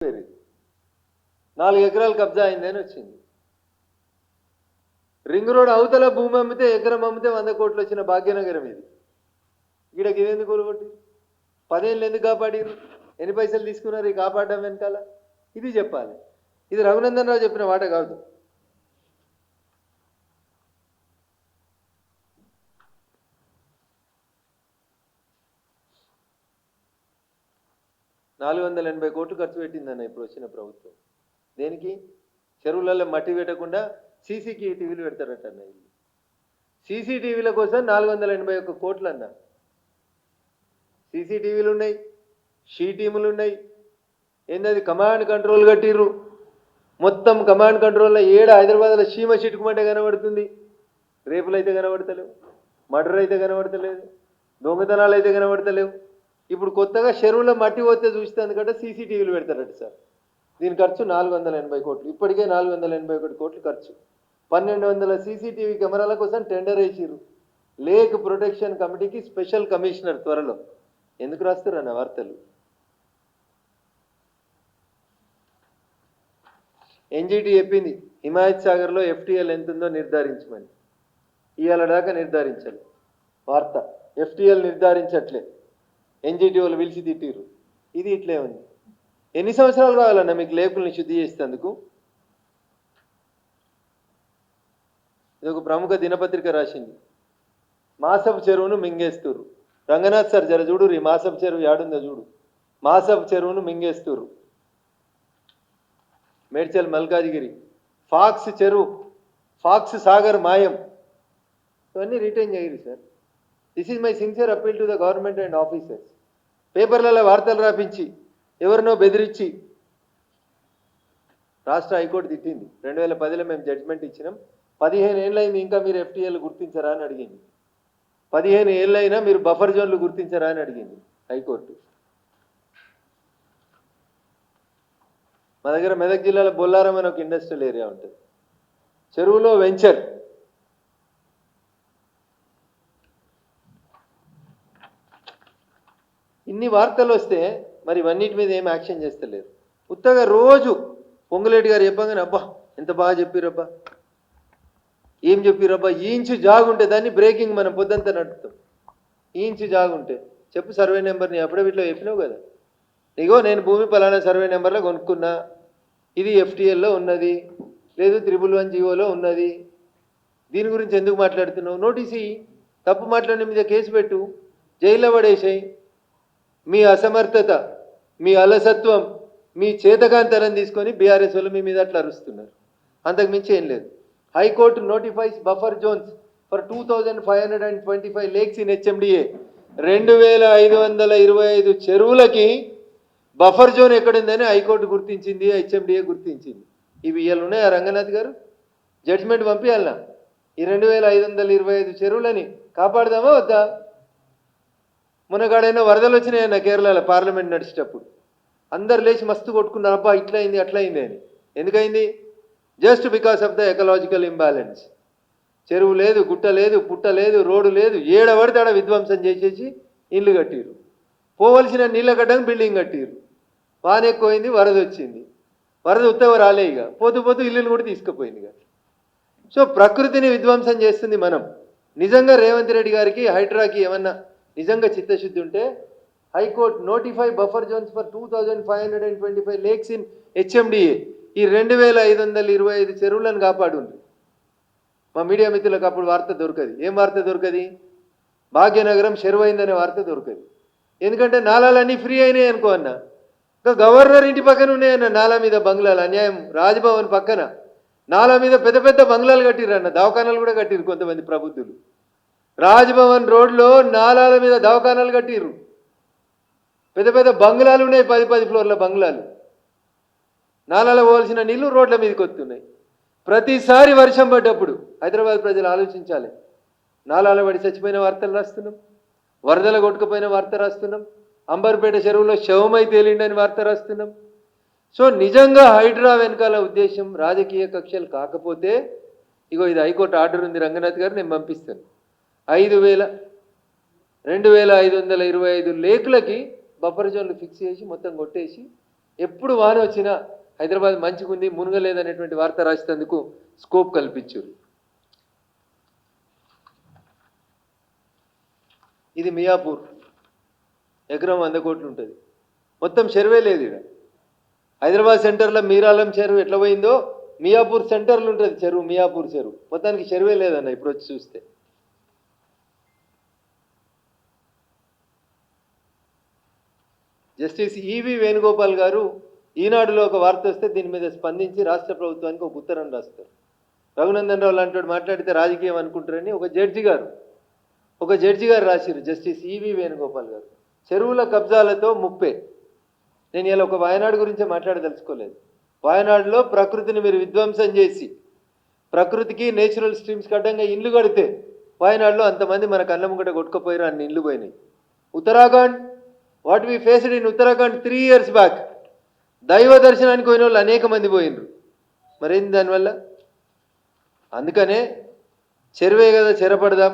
4 ఎకరాలు కబ్జా అయిందని వచ్చింది. రింగ్ రోడ్ అవతల భూమి అమ్మితే ఎకరం అమ్మితే 100 కోట్లు వచ్చిన భాగ్యనగరం ఇది. ఈడకి ఇదేందుకు కూలగొట్టి 10 ఏళ్ళు ఎందుకు కాపాడిరు? ఎన్ని పైసలు తీసుకున్నారు ఈ కాపాడడం వెనకాల? ఇది చెప్పాలి. ఇది రఘునందన్ రావు చెప్పిన మాట కాదు. $480 కోట్లు ఖర్చు పెట్టిందన్న ఇప్పుడు వచ్చిన ప్రభుత్వం. దేనికి? చెరువులలో మట్టి పెట్టకుండా సీసీటీవీలు పెడతారట అన్న. ఇల్లు సీసీటీవీల కోసం 481 కోట్లు అన్న. సీసీటీవీలు ఉన్నాయి, షీ టీములు ఉన్నాయి. ఏంటది? కమాండ్ కంట్రోల్ కట్టిర్రు. మొత్తం కమాండ్ కంట్రోల్లో హైదరాబాద్లో చీమ చిటుకుమంటే కనబడుతుంది. రేపులు అయితే కనబడతలేవు, మర్డర్ అయితే కనబడతలేదు, దొంగతనాలు అయితే కనబడతలేవు. ఇప్పుడు కొత్తగా చెరువులో మట్టి పోతే చూస్తే అందుకంటే సీసీటీవీలు పెడతారట సార్. దీని ఖర్చు 480 కోట్లు. ఇప్పటికే 481 కోట్లు ఖర్చు. 1200 సీసీటీవీ కెమెరాల కోసం టెండర్ వేసిర్రు. లేక్ ప్రొటెక్షన్ కమిటీకి స్పెషల్ కమిషనర్ త్వరలో. ఎందుకు రాస్తారన్న వార్తలు? ఎన్జిటి చెప్పింది హిమాయత్ సాగర్లో ఎఫ్టీఎల్ ఎంత ఉందో నిర్ధారించమని. ఇవాళ దాకా నిర్ధారించాలి. వార్త ఎఫ్టీఎల్ నిర్ధారించట్లే. ఎన్జిటి వాళ్ళు పిలిచి తిట్టిర్రు. ఇది ఇట్లే ఉంది. ఎన్ని సంవత్సరాలు కావాలన్నా మీకు లేకుల్ని శుద్ధి చేసేందుకు? ఇది ఒక ప్రముఖ దినపత్రిక రాసింది. మాసపు చెరువును మింగేస్తురు. రంగనాథ్ సార్ జర చూడు, ఈ మాసపు చెరువు యాడుందో చూడు. మాసపు చెరువును మింగేస్తురు. మేడ్చల్ మల్కాజిగిరి ఫాక్స్ చెరువు, ఫాక్స్ సాగర్ మాయం. ఇవన్నీ రిటైన్ చేయరు sir. This is my sincere appeal to the government and officers. పేపర్లలో వార్తలు రాపించి ఎవరినో బెదిరించి రాష్ట్ర హైకోర్టు తిట్టింది. 2010లో మేము జడ్జిమెంట్ ఇచ్చినాం. 15 ఏళ్ళైంది ఇంకా మీరు ఎఫ్టీఎల్ గుర్తించరా అని అడిగింది. 15 ఏళ్ళైనా మీరు బఫర్ జోన్లు గుర్తించరా అని అడిగింది హైకోర్టు. మా దగ్గర మెదక్ జిల్లాలో బొల్లారం అని ఒక ఇండస్ట్రియల్ ఏరియా ఉంటుంది. చెరువులో వెంచర్. ఇన్ని వార్తలు వస్తే మరి ఇవన్నిటి మీద ఏం యాక్షన్ చేస్తలేరు. ఉత్తగా రోజు పొంగులేటి గారు చెప్పగానే అబ్బా ఎంత బాగా చెప్పిరబ్బా, ఏం చెప్పిరబ్బా, ఈ ఇంచు జాగుంటే దాన్ని బ్రేకింగ్ మనం పొద్దంతా నడుపుతాం. ఈ ఇంచు జాగుంటే చెప్పు సర్వే నెంబర్ని అప్పుడే వీటిలో చెప్పినావు కదా. ఇగో నేను భూమి పలానా సర్వే నెంబర్లో కొనుక్కున్నా, ఇది ఎఫ్టీఎల్లో ఉన్నది, లేదు 111 జీవోలో ఉన్నది. దీని గురించి ఎందుకు మాట్లాడుతున్నావు? నోటీస్ ఇయ్యి. తప్పు మాట్లాడిన మీద కేసు పెట్టు, జైల్లో పడేసాయి. మీ అసమర్థత, మీ అలసత్వం, మీ చేతకాంతరం తీసుకొని బీఆర్ఎస్ వాళ్ళు మీ మీద అట్లా అరుస్తున్నారు. అంతకు మించి ఏం లేదు. High court notifies buffer zones for 2525 lakes in HMDA. 2525 చెరువులకి బఫర్ జోన్ ఎక్కడుందని హైకోర్టు గుర్తించింది, హెచ్ఎండిఏ గుర్తించింది. ఇవి ఇవాళ ఉన్నాయా రంగనాథ్ గారు? జడ్జిమెంట్ పంపించాలనా? ఈ 2525 చెరువులని కాపాడదామా వద్దా? మొన్నగాడైనా వరదలు వచ్చినాయన్న కేరళలో పార్లమెంట్ నడిచేటప్పుడు అందరు లేచి మస్తు కొట్టుకున్నారు, అబ్బా ఇట్లా అయింది అట్లా అయింది అని. ఎందుకైంది? Just because of the ecological imbalance. చెరువు లేదు, గుట్ట లేదు, పుట్ట లేదు, రోడ్డు లేదు, ఏడబడితే ఆడ విధ్వంసం చేసేసి ఇల్లు కట్టిరు. పోవలసిన నీళ్ళ గడ్డకు బిల్డింగ్ కట్టిరు. వాన ఎక్కువైంది, వరద వచ్చింది. వరద ఉత్తవ రాలే, ఇక పోతూ పోతూ ఇల్లులు కూడా తీసుకుపోయింది. ఇక సో ప్రకృతిని విధ్వంసం చేస్తుంది మనం. నిజంగా రేవంత్ రెడ్డి గారికి హైడ్రాకి ఏమన్నా నిజంగా చిత్తశుద్ధి ఉంటే high court notify buffer zones for 2525 lakes in HMDA. ఈ 2525 చెరువులను కాపాడుండ్రు. మా మీడియా మిత్రులకు అప్పుడు వార్త దొరకది. ఏం వార్త దొరకది? భాగ్యనగరం చెరువైందనే వార్త దొరకది. ఎందుకంటే నాలాలన్నీ ఫ్రీ అయినాయి అనుకో అన్న. ఇంకా గవర్నర్ ఇంటి పక్కన ఉన్నాయన్న నాలా మీద బంగ్లాలు. అన్యాయం. రాజ్భవన్ పక్కన నాలా మీద పెద్ద పెద్ద బంగ్లాలు కట్టిరన్న, దవాఖానాలు కూడా కట్టిరు కొంతమంది ప్రబుద్ధులు. రాజ్భవన్ రోడ్లో నాలాల మీద దవాఖానాలు కట్టిర్రు. పెద్ద పెద్ద బంగ్లాలు ఉన్నాయి, 10 ఫ్లోర్ల బంగ్లాలు. నాలాలో పోవాల్సిన నీళ్లు రోడ్ల మీదకి వస్తున్నాయి. ప్రతిసారి వర్షం పడ్డప్పుడు హైదరాబాద్ ప్రజలు ఆలోచించాలి. నాలాల పడి చచ్చిపోయిన వార్తలు రాస్తున్నాం, వరదల కొట్టుకుపోయిన వార్త రాస్తున్నాం, అంబర్పేట చెరువులో శవమై తేలిండని వార్త రాస్తున్నాం. సో నిజంగా హైడ్రా వెనకాల ఉద్దేశం రాజకీయ కక్షలు కాకపోతే ఇగో ఇది హైకోర్టు ఆర్డర్ ఉంది రంగనాథ్ గారు, నేను పంపిస్తాను. 2525 లేకులకి బఫర్ జోన్లు ఫిక్స్ చేసి మొత్తం కొట్టేసి ఎప్పుడు వాన వచ్చినా హైదరాబాద్ మంచిగుంది మునగలేదనేటువంటి వార్త రాసేందుకు స్కోప్ కల్పించారు. ఇది మియాపూర్, ఎకరం 100 కోట్లు ఉంటుంది. మొత్తం చెరువే లేదు ఇక్కడ. హైదరాబాద్ సెంటర్లో మీరాలం చెరువు ఎట్లా పోయిందో మియాపూర్ సెంటర్లో ఉంటుంది చెరువు, మియాపూర్ చెరువు. మొత్తానికి చెరువే లేదన్న ఇప్పుడు వచ్చి చూస్తే. జస్టిస్ ఈవి వేణుగోపాల్ గారు ఈనాడులో ఒక వార్త వస్తే దీని మీద స్పందించి రాష్ట్ర ప్రభుత్వానికి ఒక ఉత్తరం రాస్తారు. రఘునందన్ రావు లాంటి మాట్లాడితే రాజకీయం అనుకుంటారని ఒక జడ్జి గారు రాసిరు, జస్టిస్ ఈవి వేణుగోపాల్ గారు. చెరువుల కబ్జాలతో ముప్పే. నేను ఇలా ఒక వాయనాడు గురించే మాట్లాడదలుచుకోలేదు. వాయనాడులో ప్రకృతిని మీరు విధ్వంసం చేసి ప్రకృతికి నేచురల్ స్ట్రీమ్స్కి అడ్డంగా ఇండ్లు కడితే వాయనాడులో అంతమంది మన కళ్ళ ముంగట కొట్టుకుపోయారు, అన్ని ఇండ్లు పోయినాయి. Uttarakhand, what we faced in Uttarakhand 3 years back, దైవ దర్శనానికి పోయిన వాళ్ళు అనేక మంది పోయినరు. మరేంది దానివల్ల? అందుకనే చెరువే కదా చెరపడదాం,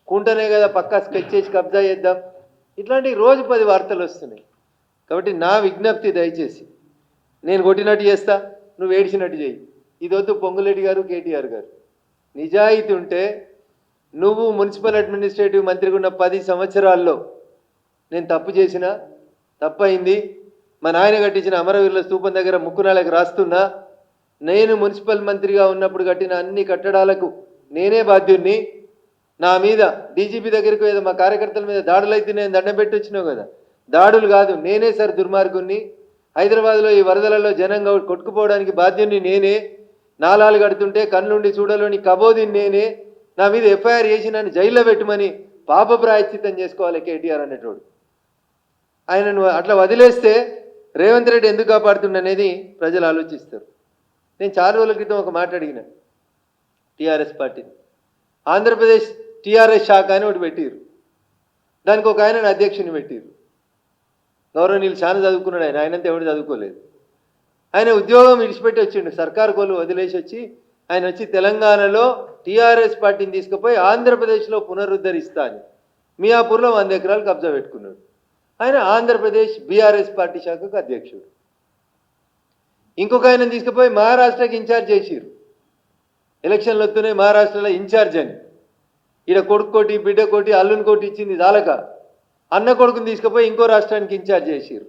కుంటనే కదా పక్కా స్కెచ్ చేసి కబ్జా చేద్దాం, ఇట్లాంటి రోజు 10 వార్తలు వస్తున్నాయి. కాబట్టి నా విజ్ఞప్తి, దయచేసి నేను కొట్టినట్టు చేస్తా, నువ్వు ఏడిచినట్టు చేయి. ఇదొద్దు పొంగులేటి గారు, కేటీఆర్ గారు. నిజాయితీ ఉంటే నువ్వు మున్సిపల్ అడ్మినిస్ట్రేటివ్ మంత్రిగా ఉన్న 10 సంవత్సరాల్లో నేను తప్పు చేసినా, తప్పైంది, మా నాయన కట్టించిన అమరవీరుల స్తూపం దగ్గర ముక్కునాలకు రాస్తున్నా, నేను మున్సిపల్ మంత్రిగా ఉన్నప్పుడు కట్టిన అన్ని కట్టడాలకు నేనే బాధ్యుణ్ణి, నా మీద డీజీపీ దగ్గరికి ఏదో మా కార్యకర్తల మీద దాడులు అయితే నేను దండం పెట్టి వచ్చినావు కదా, దాడులు కాదు, నేనే సార్ దుర్మార్గుణ్ణి, హైదరాబాద్లో ఈ వరదలలో జనం కొట్టుకుపోవడానికి బాధ్యుణ్ణి నేనే, నాలాలు కడుతుంటే కళ్ళుండి చూడలోని కబోదిని నేనే, నా మీద ఎఫ్ఐఆర్ చేసి నన్ను జైల్లో పెట్టమని పాప ప్రాయశ్చిత్తం చేసుకోవాలి కేటీఆర్ అనేటోడు. ఆయనను అట్లా వదిలేస్తే రేవంత్ రెడ్డి ఎందుకు కాపాడుతుండనేది ప్రజలు ఆలోచిస్తారు. నేను చాలా రోజుల క్రితం ఒక మాట అడిగిన టీఆర్ఎస్ పార్టీని, ఆంధ్రప్రదేశ్ టీఆర్ఎస్ శాఖ అని ఒకటి పెట్టిరు, దానికి ఒక ఆయనను అధ్యక్షుని పెట్టిరు. గౌరవనీయులు చాలా చదువుకున్నాడు ఆయన, ఆయనంతా ఎవరు చదువుకోలేదు. ఆయన ఉద్యోగం విడిచిపెట్టి వచ్చిండు, సర్కారు కోలు వదిలేసి వచ్చి ఆయన వచ్చి తెలంగాణలో టీఆర్ఎస్ పార్టీని తీసుకుపోయి ఆంధ్రప్రదేశ్లో పునరుద్ధరిస్తా అని మియాపూర్లో 100 ఎకరాలు కబ్జా పెట్టుకున్నాడు. ఆయన ఆంధ్రప్రదేశ్ బీఆర్ఎస్ పార్టీ శాఖకు అధ్యక్షుడు. ఇంకొక ఆయన తీసుకుపోయి మహారాష్ట్రకి ఇన్ఛార్జ్ చేసిరు, ఎలక్షన్లు వస్తున్నాయి మహారాష్ట్రలో ఇన్ఛార్జ్ అని. ఈడ కొడుకు కోటి, బిడ్డ కోటి, అల్లుని కోటి ఇచ్చింది చాలక అన్న కొడుకుని తీసుకుపోయి ఇంకో రాష్ట్రానికి ఇన్ఛార్జ్ చేసిరు,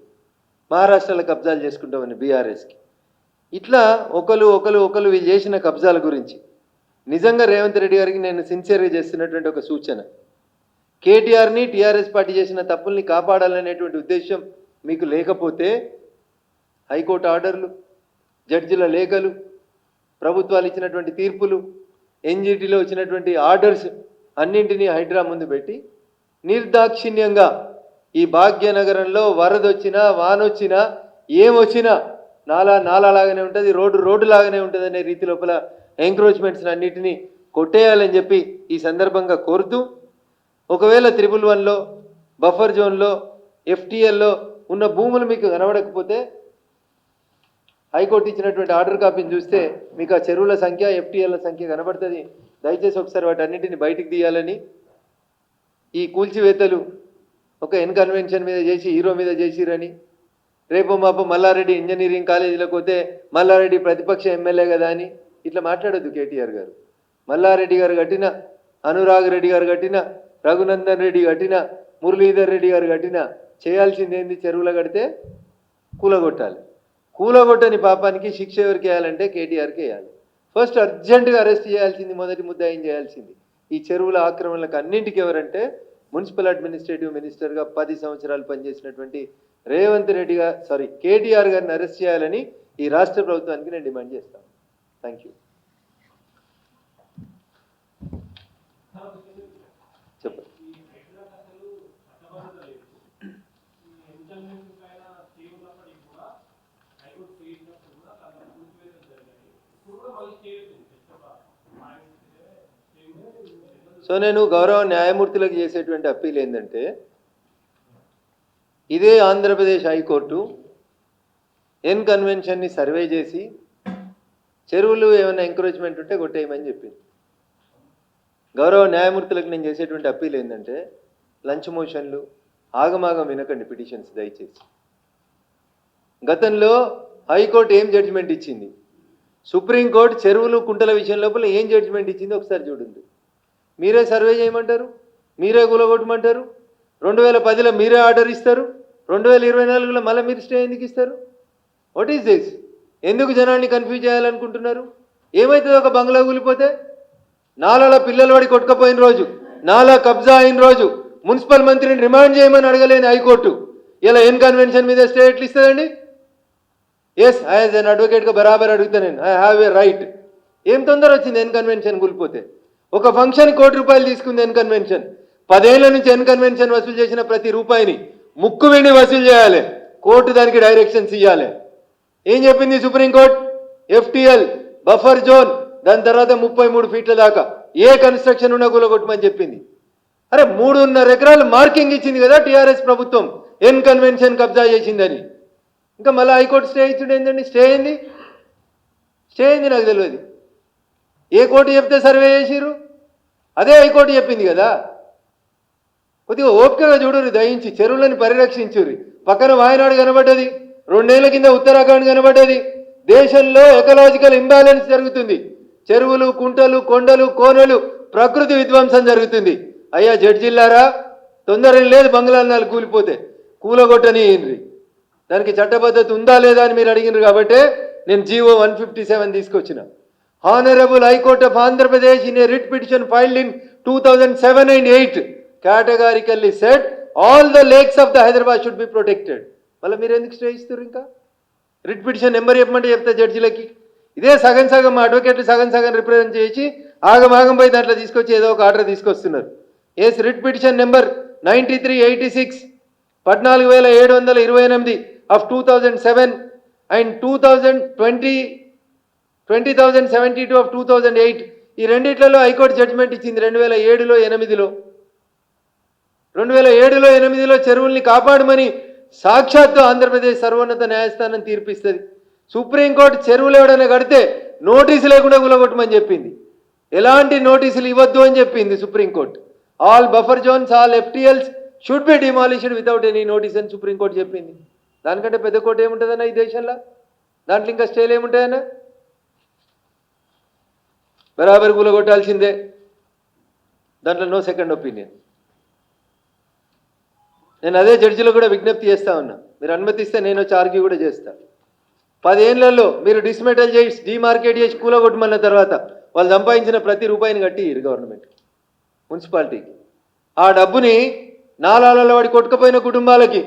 మహారాష్ట్రలో కబ్జాలు చేసుకుంటామని బీఆర్ఎస్కి. ఇట్లా ఒకరు వీళ్ళు చేసిన కబ్జాల గురించి నిజంగా రేవంత్ రెడ్డి గారికి నేను సిన్సియర్గా చేస్తున్నటువంటి ఒక సూచన, కేటీఆర్ని టీఆర్ఎస్ పార్టీ చేసిన తప్పుల్ని కాపాడాలనేటువంటి ఉద్దేశం మీకు లేకపోతే హైకోర్టు ఆర్డర్లు, జడ్జిల లేఖలు, ప్రభుత్వాలు ఇచ్చినటువంటి తీర్పులు, ఎన్జిటిలో వచ్చినటువంటి ఆర్డర్స్ అన్నింటినీ హైడ్రా ముందు పెట్టి నిర్దాక్షిణ్యంగా ఈ భాగ్యనగరంలో వరదొచ్చినా, వానొచ్చినా, ఏమొచ్చినా నాలాగానే ఉంటుంది, రోడ్డు లాగానే ఉంటుంది అనే రీతి లోపల ఎంక్రోచ్మెంట్స్ అన్నిటినీ కొట్టేయాలని చెప్పి ఈ సందర్భంగా కోరుతూ, ఒకవేళ 111లో బఫర్ జోన్లో ఎఫ్టీఎల్లో ఉన్న భూములు మీకు కనబడకపోతే హైకోర్టు ఇచ్చినటువంటి ఆర్డర్ కాపీని చూస్తే మీకు ఆ చెరువుల సంఖ్య, ఎఫ్టీఎల్ల సంఖ్య కనబడుతుంది. దయచేసి ఒకసారి వాటి అన్నింటిని బయటికి తీయాలని, ఈ కూల్చివేతలు ఒక కన్వెన్షన్ మీద చేసి హీరో మీద చేసిరని, రేపు మాపు మల్లారెడ్డి ఇంజనీరింగ్ కాలేజీలోకి పోతే మల్లారెడ్డి ప్రతిపక్ష ఎమ్మెల్యే కదా అని ఇట్లా మాట్లాడొద్దు కేటీఆర్ గారు. మల్లారెడ్డి గారు కట్టిన, అనురాగ్ రెడ్డి గారు కట్టిన, రఘునందన్ రెడ్డి కట్టిన, మురళీధర్ రెడ్డి గారు కట్టిన, చేయాల్సింది ఏంది? చెరువులు కడితే కూలగొట్టాలి. కూలగొట్టని పాపానికి శిక్ష ఎవరికి వేయాలంటే కేటీఆర్కి వేయాలి. ఫస్ట్ అర్జెంటుగా అరెస్ట్ చేయాల్సింది, మొదటి ముద్దాయిని చేయాల్సింది ఈ చెరువుల ఆక్రమణలకు అన్నింటికి ఎవరంటే మున్సిపల్ అడ్మినిస్ట్రేటివ్ మినిస్టర్గా 10 సంవత్సరాలు పనిచేసినటువంటి కేటీఆర్ గారిని అరెస్ట్ చేయాలని ఈ రాష్ట్ర ప్రభుత్వానికి నేను డిమాండ్ చేస్తాను. Thank you. చెప్పండి. సో నేను గౌరవ న్యాయమూర్తులకు చేసేటువంటి అప్పీల్ ఏంటంటే, ఇదే ఆంధ్రప్రదేశ్ హైకోర్టు కన్వెన్షన్ని సర్వే చేసి చెరువులు ఏమైనా ఎంకరేజ్మెంట్ ఉంటే కొట్టేయమని చెప్పింది. గౌరవ న్యాయమూర్తులకు నేను చేసేటువంటి అప్పీల్ ఏంటంటే, లంచ్ మోషన్లు ఆగమాగం వినకండి, పిటిషన్స్ దయచేసి. గతంలో హైకోర్టు ఏం జడ్జిమెంట్ ఇచ్చింది, సుప్రీంకోర్టు చెరువులు కుంటల విషయం లోపల ఏం జడ్జిమెంట్ ఇచ్చింది ఒకసారి చూడండి. మీరే సర్వే చేయమంటారు, మీరే కూలగొట్టమంటారు. 2010లో మీరే ఆర్డర్ ఇస్తారు, 2024లో మళ్ళీ మీరు స్టే ఎందుకు ఇస్తారు? What is this? ఎందుకు జనాన్ని కన్ఫ్యూజ్ చేయాలనుకుంటున్నారు? ఏమవుతుంది ఒక బంగ్లా కూలిపోతే? నాలాల పిల్లలు వాడి కొట్టుకపోయిన రోజు, నాలా కబ్జా అయిన రోజు మున్సిపల్ మంత్రిని రిమాండ్ చేయమని అడగలేని హైకోర్టు ఇలా ఎన్ కన్వెన్షన్ మీద స్టే ఎట్లు ఇస్తుందండి? ఎస్, యాజ్ అన్ అడ్వకేట్గా బరాబర్ అడుగుతా నేను, ఐ హ్యావ్ ఏ రైట్. ఏం తొందర వచ్చింది ఎన్ కన్వెన్షన్ కూలిపోతే? ఒక ఫంక్షన్ ₹1 తీసుకుంది ఎన్ కన్వెన్షన్. 10 ఏళ్ల నుంచి ఎన్ కన్వెన్షన్ వసూలు చేసిన ప్రతి రూపాయిని ముక్కు వెండి వసూలు చేయాలి, కోర్టు దానికి డైరెక్షన్స్ ఇవ్వాలి. ఏం చెప్పింది సుప్రీంకోర్టు? FTL బఫర్ జోన్, దాని తర్వాత 33 ఫీట్ల దాకా ఏ కన్స్ట్రక్షన్ ఉన్నా కూలగొట్టమని చెప్పింది. అరే 3.5 ఎకరాలు మార్కింగ్ ఇచ్చింది కదా టీఆర్ఎస్ ప్రభుత్వం ఎన్ కన్వెన్షన్ కబ్జా చేసిందని. ఇంకా మళ్ళీ హైకోర్టు స్టే ఇచ్చుడు ఏంటండి? స్టే అయింది నాకు తెలియదు. ఏ కోర్టు చెప్తే సర్వే చేసిర్రు? అదే హైకోర్టు చెప్పింది కదా. కొద్దిగా ఓపికగా చూడరు, దయించి చెరువులను పరిరక్షించుర్రి. పక్కన వాయనాడు కనబడ్డది, 2 ఏళ్ల కింద ఉత్తరాఖండ్ కనబడ్డది. దేశంలో ఎకలాజికల్ ఇంబ్యాలెన్స్ జరుగుతుంది. చెరువులు, కుంటలు, కొండలు, కోనలు, ప్రకృతి విధ్వంసం జరుగుతుంది. అయ్యా జడ్జిల్లారా, తొందర లేదు బంగ్లాలు కూలిపోతే కూలగొట్టని ఏంటి? దానికి చట్టబద్ధత ఉందా లేదా అని మీరు అడిగినారు కాబట్టి నేను జీవో 157 తీసుకొచ్చిన. Honourable high court of Andhra Pradesh in a writ petition filed in 2007 and 8 categorically said all the lakes of the Hyderabad should be protected. మళ్ళీ మీరు ఎందుకు స్టే ఇస్తారు? ఇంకా రిట్ పిటిషన్ నెంబర్ చెప్పమంటే చెప్తా జడ్జిలకి. ఇదే సగం సగం అడ్వకేట్లు సగం సగం రిప్రజెంట్ చేసి ఆగం పోయి దాంట్లో తీసుకొచ్చి ఏదో ఒక ఆర్డర్ తీసుకొస్తున్నారు. Yes, writ petition number 9386 14728 of 2007 and 2072 of 2008 ఈ రెండిట్లలో హైకోర్టు జడ్జిమెంట్ ఇచ్చింది. 2007లో 8లో 2007లో చెరువుల్ని కాపాడమని సాక్షాత్తు ఆంధ్రప్రదేశ్ సర్వోన్నత న్యాయస్థానం తీర్పిస్తుంది. సుప్రీంకోర్టు చెరువులు ఎవడైనా కడితే నోటీసు లేకుండా కూలగొట్టమని చెప్పింది. ఎలాంటి నోటీసులు ఇవ్వద్దు అని చెప్పింది supreme court. All buffer zones, all FTLs should be demolished without any notice అని సుప్రీంకోర్టు చెప్పింది. దానికంటే పెద్ద కోర్టు ఏముంటుందన్నా ఈ దేశంలో? దాంట్లో ఇంకా స్టేలు ఏముంటాయన్నా? బరాబర్ కూలగొట్టాల్సిందే, దాంట్లో నో సెకండ్ ఒపీనియన్. నేను అదే జడ్జిలో కూడా విజ్ఞప్తి చేస్తా ఉన్నా, మీరు అనుమతిస్తే నేను వచ్చి ఆర్గ్యూ కూడా చేస్తా. 10 ఏళ్లలో మీరు డిస్మెటల్ చేసి డిమార్కెట్ చేసి కూలగొట్టమన్న తర్వాత వాళ్ళు సంపాదించిన ప్రతి రూపాయిని కట్టి గవర్నమెంట్ మున్సిపాలిటీకి ఆ డబ్బుని నాలాలలో వాడి కొట్టుకపోయిన కుటుంబాలకి,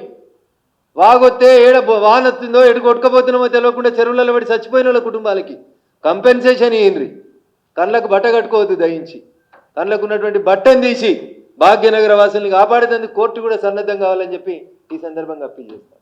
వాగొత్తే ఏడ వానొత్తుందో ఎడు కొట్టుకపోతున్నామో తెలియకుండా చెరువులలో పడి చచ్చిపోయిన వాళ్ళ కుటుంబాలకి కంపెన్సేషన్ ఇయ్యండి. కళ్ళకు బట్ట కట్టుకోవద్దు దయించి, కళ్ళకు ఉన్నటువంటి బట్టను తీసి భాగ్యనగర వాసుల్ని కాపాడేందుకు కోర్టు కూడా సన్నద్ధం కావాలని చెప్పి ఈ సందర్భంగా అప్పీల్ చేస్తాను.